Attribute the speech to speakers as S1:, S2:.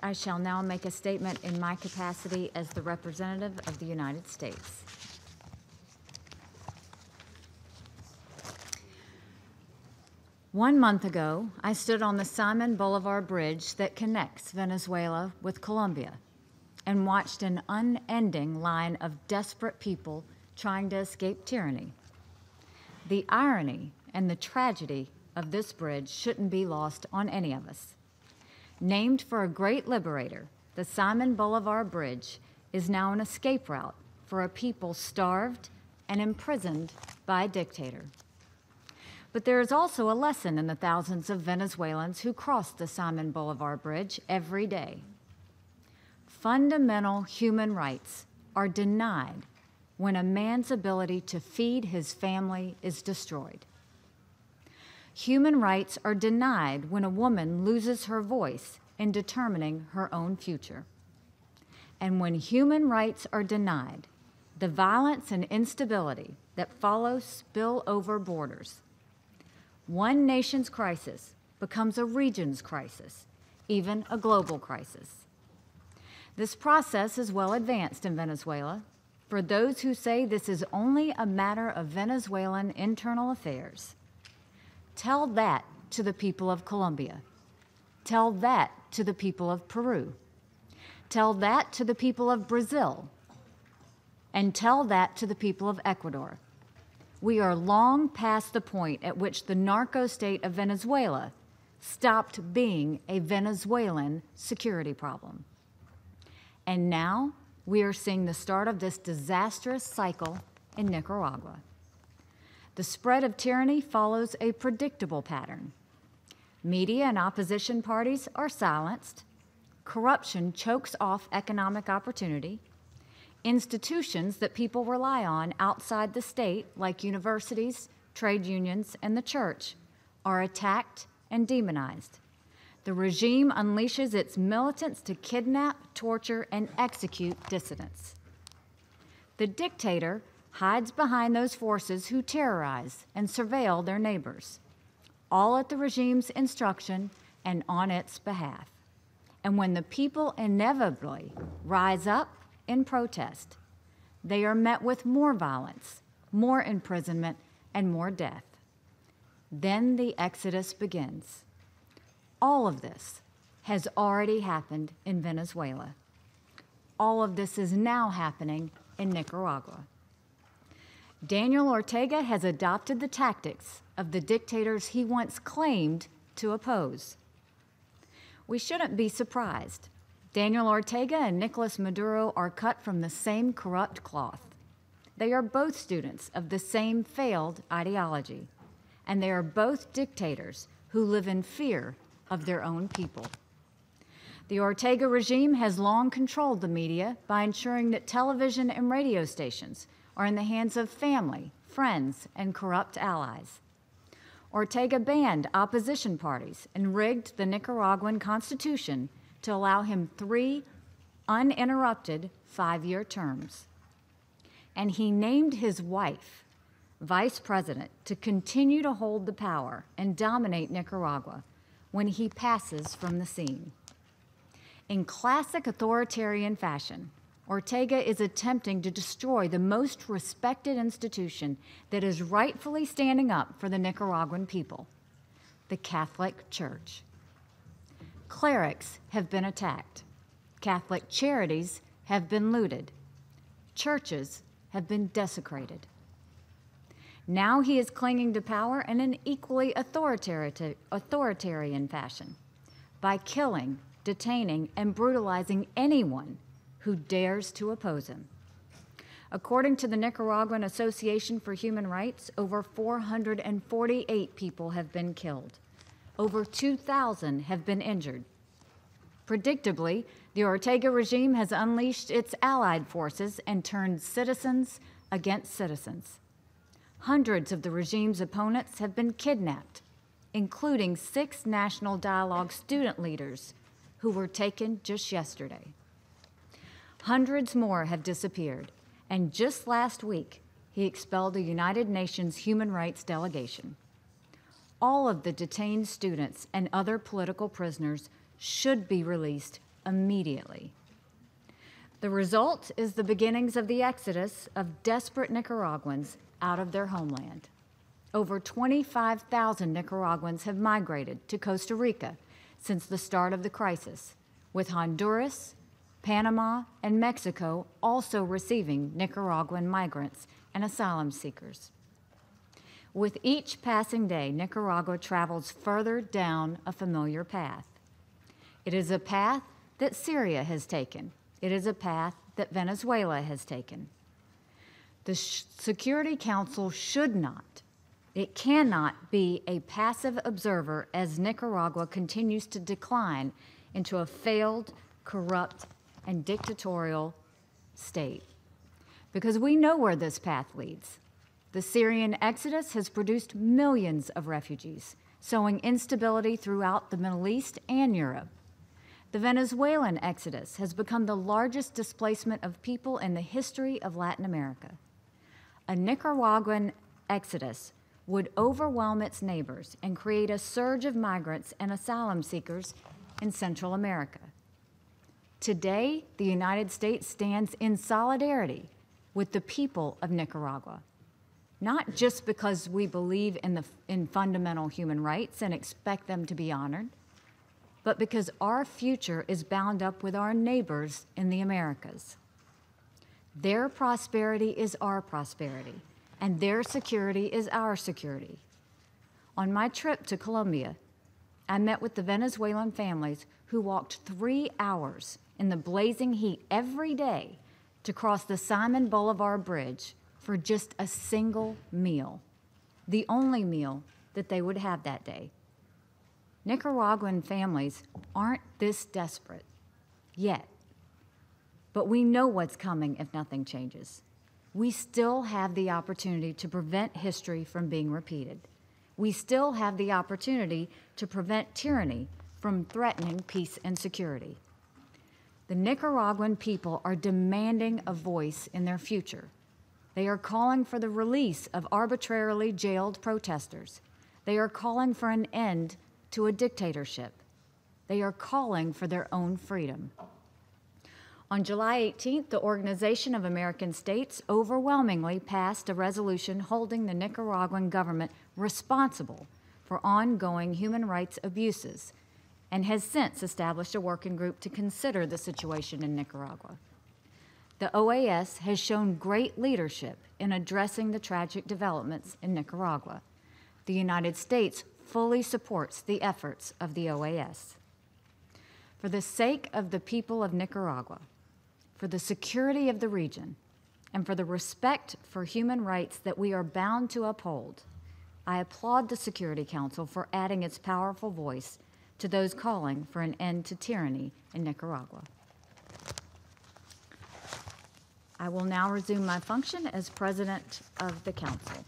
S1: I shall now make a statement in my capacity as the representative of the United States. One month ago, I stood on the Simon Bolivar Bridge that connects Venezuela with Colombia and watched an unending line of desperate people trying to escape tyranny. The irony and the tragedy of this bridge shouldn't be lost on any of us. Named for a great liberator, the Simon Bolivar Bridge is now an escape route for a people starved and imprisoned by a dictator. But there is also a lesson in the thousands of Venezuelans who cross the Simon Bolivar Bridge every day. Fundamental human rights are denied when a man's ability to feed his family is destroyed. Human rights are denied when a woman loses her voice in determining her own future. And when human rights are denied, the violence and instability that follow spill over borders. One nation's crisis becomes a region's crisis, even a global crisis. This process is well advanced in Venezuela. For those who say this is only a matter of Venezuelan internal affairs, tell that to the people of Colombia. Tell that to the people of Peru. Tell that to the people of Brazil. And tell that to the people of Ecuador. We are long past the point at which the narco state of Venezuela stopped being a Venezuelan security problem. And now we are seeing the start of this disastrous cycle in Nicaragua. The spread of tyranny follows a predictable pattern. Media and opposition parties are silenced. Corruption chokes off economic opportunity. Institutions that people rely on outside the state, like universities, trade unions, and the church, are attacked and demonized. The regime unleashes its militants to kidnap, torture, and execute dissidents. The dictator hides behind those forces who terrorize and surveil their neighbors, all at the regime's instruction and on its behalf. And when the people inevitably rise up in protest, they are met with more violence, more imprisonment, and more death. Then the exodus begins. All of this has already happened in Venezuela. All of this is now happening in Nicaragua. Daniel Ortega has adopted the tactics of the dictators he once claimed to oppose. We shouldn't be surprised. Daniel Ortega and Nicolas Maduro are cut from the same corrupt cloth. They are both students of the same failed ideology, and they are both dictators who live in fear of their own people. The Ortega regime has long controlled the media by ensuring that television and radio stations are in the hands of family, friends, and corrupt allies. Ortega banned opposition parties and rigged the Nicaraguan Constitution to allow him 3 uninterrupted 5-year terms. And he named his wife vice president to continue to hold the power and dominate Nicaragua when he passes from the scene. In classic authoritarian fashion, Ortega is attempting to destroy the most respected institution that is rightfully standing up for the Nicaraguan people, the Catholic Church. Clerics have been attacked. Catholic charities have been looted. Churches have been desecrated. Now he is clinging to power in an equally authoritarian fashion by killing, detaining, and brutalizing anyone who dares to oppose him. According to the Nicaraguan Association for Human Rights, over 448 people have been killed. Over 2,000 have been injured. Predictably, the Ortega regime has unleashed its allied forces and turned citizens against citizens. Hundreds of the regime's opponents have been kidnapped, including 6 National Dialogue student leaders who were taken just yesterday. Hundreds more have disappeared, and just last week, he expelled a United Nations human rights delegation. All of the detained students and other political prisoners should be released immediately. The result is the beginnings of the exodus of desperate Nicaraguans out of their homeland. Over 25,000 Nicaraguans have migrated to Costa Rica since the start of the crisis, with Honduras, Panama, and Mexico also receiving Nicaraguan migrants and asylum seekers. With each passing day, Nicaragua travels further down a familiar path. It is a path that Syria has taken. It is a path that Venezuela has taken. The Security Council should not, it cannot be a passive observer as Nicaragua continues to decline into a failed, corrupt, and dictatorial state. Because we know where this path leads. The Syrian exodus has produced millions of refugees, sowing instability throughout the Middle East and Europe. The Venezuelan exodus has become the largest displacement of people in the history of Latin America. A Nicaraguan exodus would overwhelm its neighbors and create a surge of migrants and asylum seekers in Central America. Today, the United States stands in solidarity with the people of Nicaragua, not just because we believe in fundamental human rights and expect them to be honored, but because our future is bound up with our neighbors in the Americas. Their prosperity is our prosperity, and their security is our security. On my trip to Colombia, I met with the Venezuelan families who walked 3 hours in the blazing heat every day to cross the Simon Bolivar Bridge for just a single meal, the only meal that they would have that day. Nicaraguan families aren't this desperate yet, but we know what's coming if nothing changes. We still have the opportunity to prevent history from being repeated. We still have the opportunity to prevent tyranny from threatening peace and security. The Nicaraguan people are demanding a voice in their future. They are calling for the release of arbitrarily jailed protesters. They are calling for an end to a dictatorship. They are calling for their own freedom. On July 18th, the Organization of American States overwhelmingly passed a resolution holding the Nicaraguan government responsible for ongoing human rights abuses and has since established a working group to consider the situation in Nicaragua. The OAS has shown great leadership in addressing the tragic developments in Nicaragua. The United States fully supports the efforts of the OAS. For the sake of the people of Nicaragua, for the security of the region, and for the respect for human rights that we are bound to uphold, I applaud the Security Council for adding its powerful voice to those calling for an end to tyranny in Nicaragua. I will now resume my function as President of the Council.